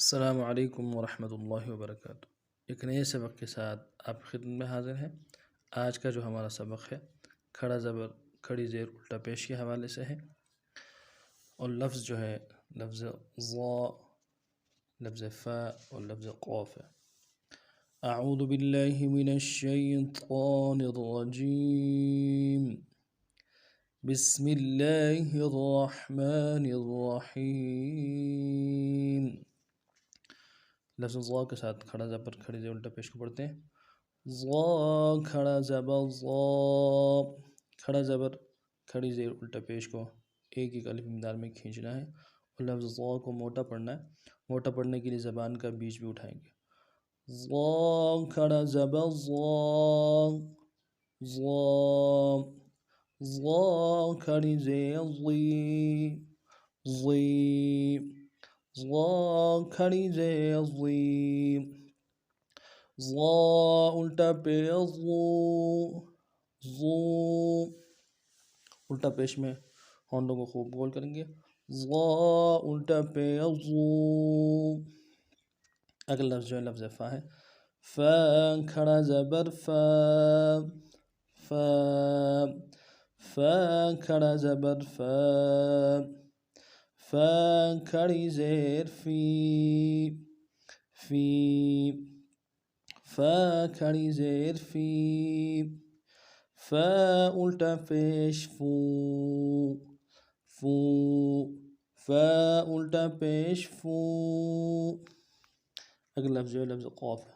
السلام علیکم ورحمۃ اللہ وبرکاتہ۔ ایک نئے سبق کے ساتھ آپ کی خدمت میں حاضر ہیں۔ آج کا جو ہمارا سبق ہے کھڑا زبر کھڑی زیر الٹا پیش کے حوالے سے ہے، اور لفظ جو ہے لفظ ضا، لفظ فا اور لفظ قوف ہے۔ اعوذ باللہ من الشیطان الرجیم، بسم اللہ الرحمن الرحیم۔ لفظ ضا کے ساتھ کھڑا زبر کھڑی زیر الٹا پیش کو پڑھتے ہیں۔ ضا کھڑا زبر ضا، کھڑا زبر کھڑی زیر الٹا پیش کو ایک ایک الف مقدار میں کھینچنا ہے، اور لفظ ضا کو موٹا پڑھنا ہے۔ موٹا پڑھنے کے لیے زبان کا بیچ بھی اٹھائیں گے۔ ضا کھڑا زبر ضا، ضا، ضا کھڑی زیر ضی، ضی، ضا کھڑی زیر ضی، ضا الٹا پیش ضو، ضو، الٹا پیش میں ہونٹوں کو خوب گول کریں گے۔ ضا الٹا پیش ضو۔ اگلا لفظ جو ہے لفظ فا ہے۔ فا کھڑا زبر فا، فا، فا کھڑا زبر فا، فا کھڑی زیر فی، فی، فا کھڑی زیر فی، فا الٹا پیش فو، فو، فا الٹا پیش فو۔ اگلا لفظ جو ہے لفظ قوف ہے۔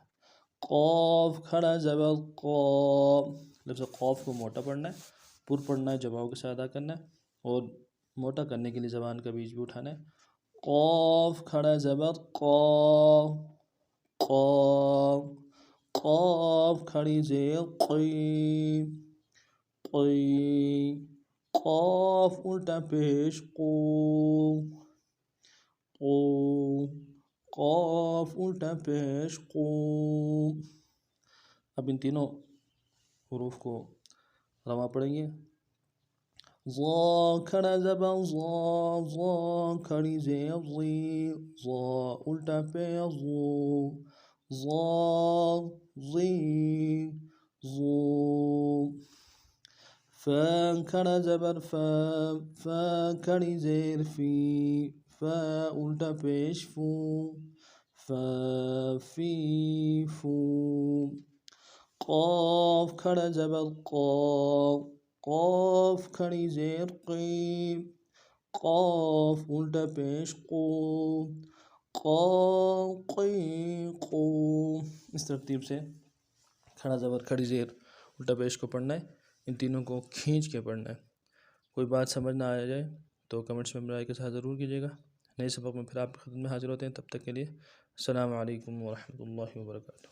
قوف کھڑا زبر قا، لفظ قوف کو موٹا پڑھنا ہے، پر پڑھنا ہے، جباؤ کے ساتھ ادا کرنا ہے، اور موٹا کرنے کے لیے زبان کا بیچ بھی اٹھانا ہے۔ قوف کھڑا زبر قا، قا، قاف کھڑی زیر قی، قی، قاف الٹا پیش قو، قو، قاف الٹا پیش قو۔ اب ان تینوں حروف کو رواں پڑھیں گے۔ ضا کھڑا زبر ضا، ضا کھڑی زیر ضی، ضا الٹا پیش ضو، ضا، ضی، ضو۔ فا کھڑا زبر فا، فا کھڑی زیر فی، فا الٹا پیش فو، فا، فی، فو۔ قاف کھڑا زبر قا، قاف کھڑی زیر قی، قاف الٹا پیش قو، قا، قی، قو۔ اس ترتیب سے کھڑا زبر کھڑی زیر الٹا پیش کو پڑھنا ہے، ان تینوں کو کھینچ کے پڑھنا ہے۔ کوئی بات سمجھ نہ آ جائے تو کمنٹس میں برائے کے ساتھ ضرور کیجیے گا۔ نئے سبق میں پھر آپ کی خدمت میں حاضر ہوتے ہیں، تب تک کے لیے السلام علیکم ورحمۃ اللہ وبرکاتہ۔